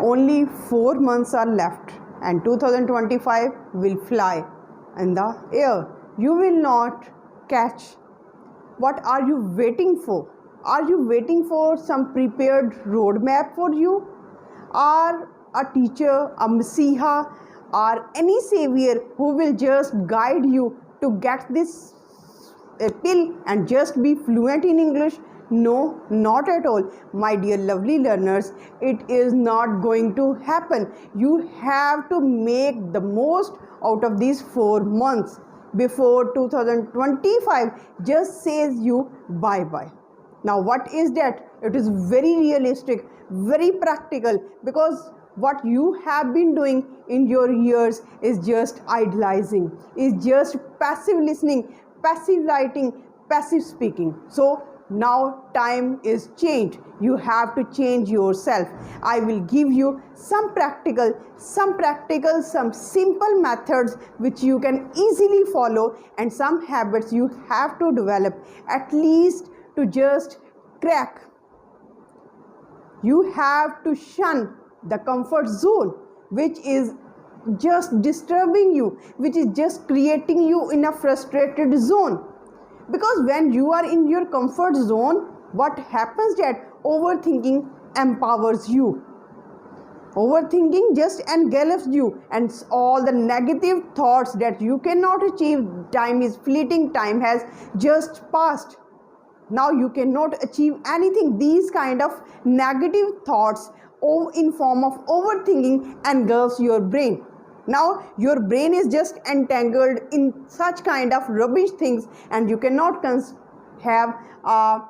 Only 4 months are left and 2025 will fly in the air. You will not catch. What are you waiting for? Are you waiting for some prepared roadmap for you? Or a teacher, a messiah, or any savior who will just guide you to get this pill and just be fluent in English? No, not at all, my dear lovely learners. It is not going to happen. You have to make the most out of these 4 months before 2025 just says you bye bye. Now what is that? It is very realistic, very practical, because what you have been doing in your years is just idolizing, is just passive listening, passive writing, passive speaking. So now time is changed. You have to change yourself. I will give you some practical, some simple methods which you can easily follow, and some habits you have to develop at least to just crack. You have to shun the comfort zone, which is just disturbing you, which is just creating you in a frustrated zone. Because when you are in your comfort zone, what happens that overthinking empowers you. Overthinking just engulfs you, and all the negative thoughts that you cannot achieve. Time is fleeting, time has just passed. Now you cannot achieve anything. These kind of negative thoughts in form of overthinking engulfs your brain. Now your brain is just entangled in such kind of rubbish things, and you cannot have a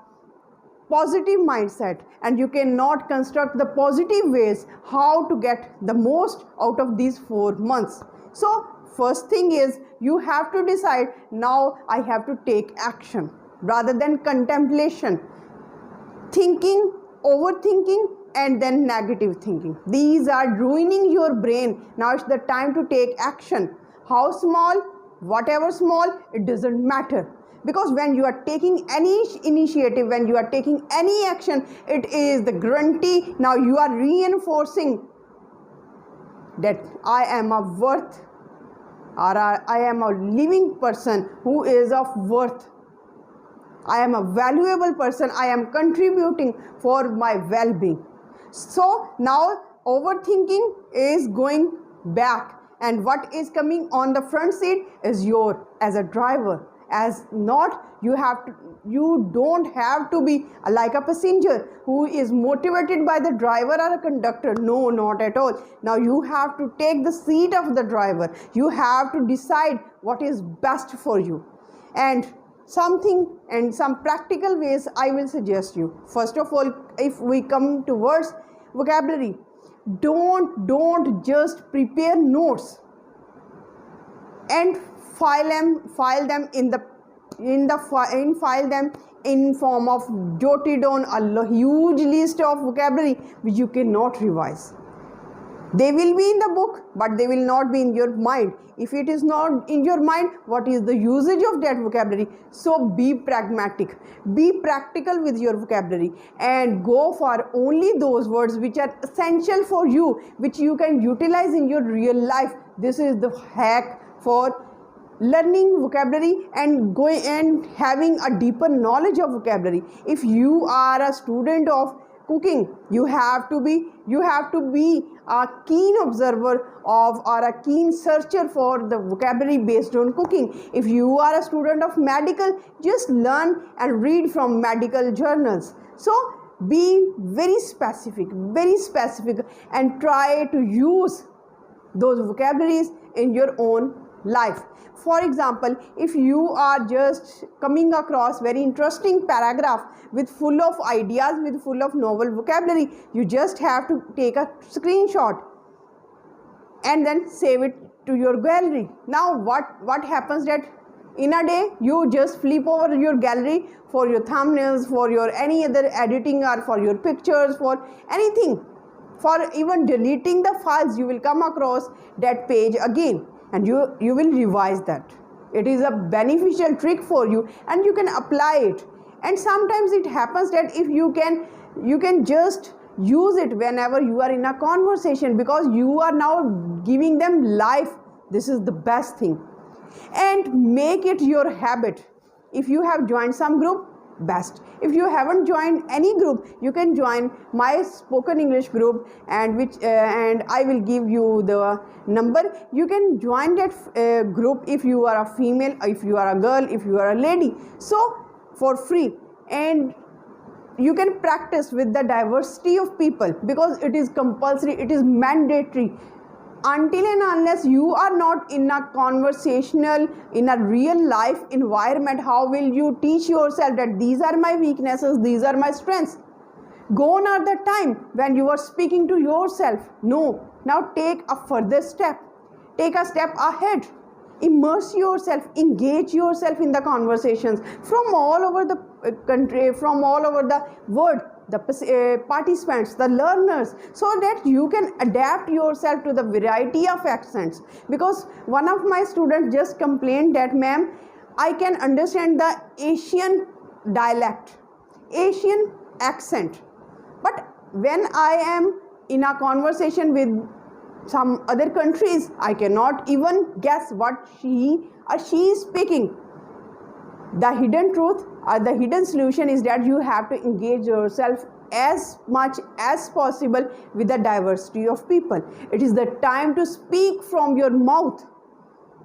positive mindset, and you cannot construct the positive ways how to get the most out of these 4 months. So first thing is, you have to decide, now I have to take action rather than contemplation, thinking, overthinking, and then negative thinking. These are ruining your brain. Now it's the time to take action. How small, whatever small, it doesn't matter. Because when you are taking any initiative, when you are taking any action, it is the guarantee. Now you are reinforcing that I am a worth, or I am a living person who is of worth. I am a valuable person. I am contributing for my well-being. So now overthinking is going back, and what is coming on the front seat is your as a driver. As not, you don't have to be like a passenger who is motivated by the driver or a conductor. No, not at all. Now you have to take the seat of the driver. You have to decide what is best for you. And some practical ways I will suggest you. First of all, if we come towards vocabulary, don't just prepare notes and file them in form of jotted on a huge list of vocabulary which you cannot revise. They will be in the book, but they will not be in your mind. If it is not in your mind, what is the usage of that vocabulary? So be pragmatic, be practical with your vocabulary, and go for only those words which are essential for you, which you can utilize in your real life. This is the hack for learning vocabulary and going and having a deeper knowledge of vocabulary. If you are a student of cooking, you have to be a keen observer of, or a keen searcher for the vocabulary based on cooking. If you are a student of medical, just learn and read from medical journals. So be very specific, and try to use those vocabularies in your own life. For example, if you are just coming across very interesting paragraph with full of ideas, with full of novel vocabulary, you just have to take a screenshot and then save it to your gallery. Now what happens that in a day you just flip over your gallery for your thumbnails, for your any other editing, or for your pictures, for anything, for even deleting the files, you will come across that page again, and you will revise that. It is a beneficial trick for you, and you can apply it. And sometimes it happens that if you can just use it whenever you are in a conversation, because you are now giving them life. This is the best thing. And make it your habit. If you have joined some group, best. If you haven't joined any group, you can join my spoken English group, and I will give you the number. You can join that group if you are a female, if you are a girl, if you are a lady, so for free. And you can practice with the diversity of people, because it is compulsory, it is mandatory. Until and unless you are not in a conversational, in a real life environment, how will you teach yourself that these are my weaknesses, these are my strengths? Gone are the time when you are speaking to yourself. No, now take a further step, take a step ahead. Immerse yourself, engage yourself in the conversations from all over the country, from all over the world, the participants, the learners, so that you can adapt yourself to the variety of accents. Because one of my students just complained that, ma'am, I can understand the Asian dialect, Asian accent, but when I am in a conversation with some other countries, I cannot even guess what she is speaking. The hidden truth or the hidden solution is that you have to engage yourself as much as possible with the diversity of people. It is the time to speak from your mouth.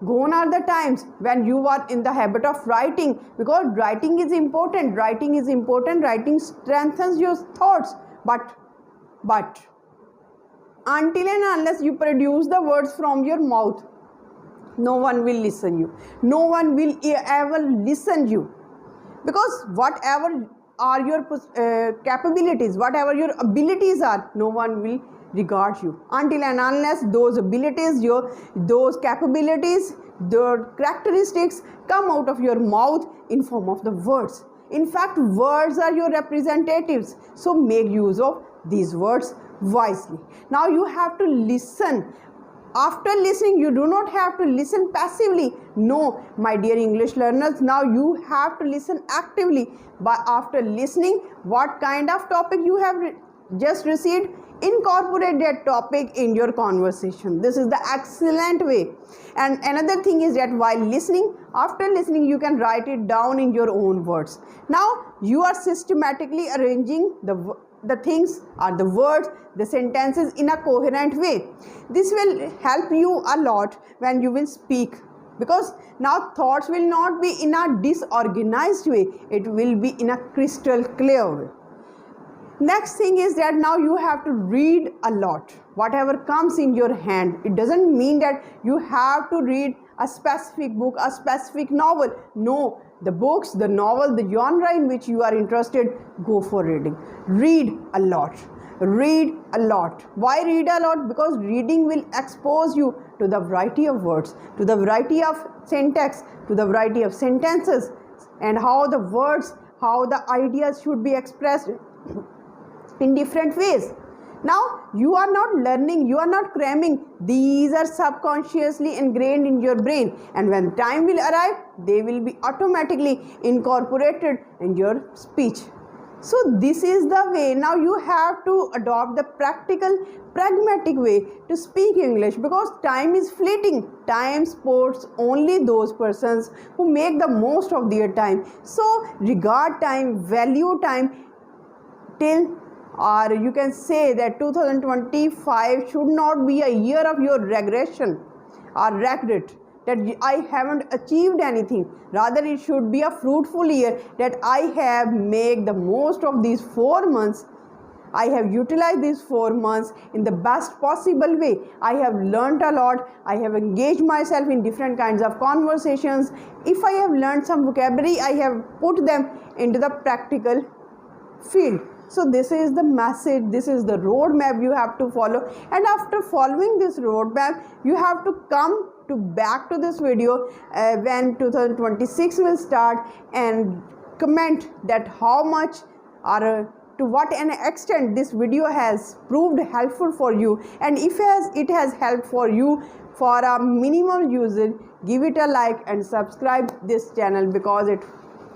Gone are the times when you are in the habit of writing, because writing is important, writing strengthens your thoughts, but until and unless you produce the words from your mouth, no one will listen you, no one will ever listen you, because whatever are your capabilities, whatever your abilities are, no one will regard you until and unless those abilities, those capabilities, the characteristics come out of your mouth in form of the words. In fact, words are your representatives, so make use of these words wisely. Now you have to listen. After listening, you do not have to listen passively. No, my dear English learners, now you have to listen actively. But after listening, what kind of topic you have just received, incorporate that topic in your conversation. This is the excellent way. And another thing is that while listening, after listening, you can write it down in your own words. Now you are systematically arranging the things or the words, the sentences in a coherent way. This will help you a lot when you will speak, because now thoughts will not be in a disorganized way, it will be in a crystal clear way. Next thing is that now you have to read a lot, whatever comes in your hand. It doesn't mean that you have to read a specific book, a specific novel. No, the books, the novel, the genre in which you are interested, go for reading. Read a lot. Read a lot. Why read a lot? Because reading will expose you to the variety of words, to the variety of syntax, to the variety of sentences, and how the words, how the ideas should be expressed in different ways. Now you are not learning, you are not cramming. These are subconsciously ingrained in your brain, and when time will arrive, they will be automatically incorporated in your speech. So this is the way. Now you have to adopt the practical, pragmatic way to speak English, because time is fleeting. Time supports only those persons who make the most of their time. So regard time, value time till, or you can say that 2025 should not be a year of your regression or regret that I haven't achieved anything. Rather, it should be a fruitful year that I have made the most of these 4 months. I have utilized these 4 months in the best possible way. I have learned a lot. I have engaged myself in different kinds of conversations. If I have learned some vocabulary, I have put them into the practical field. So this is the message, this is the roadmap you have to follow, and after following this roadmap, you have to come back to this video when 2026 will start, and comment that how much or to what an extent this video has proved helpful for you, and if it has helped for you for a minimal usage, give it a like and subscribe this channel, because it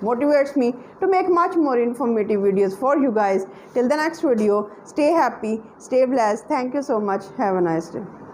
motivates me to make much more informative videos for you guys. Till the next video, stay happy, stay blessed. Thank you so much. Have a nice day.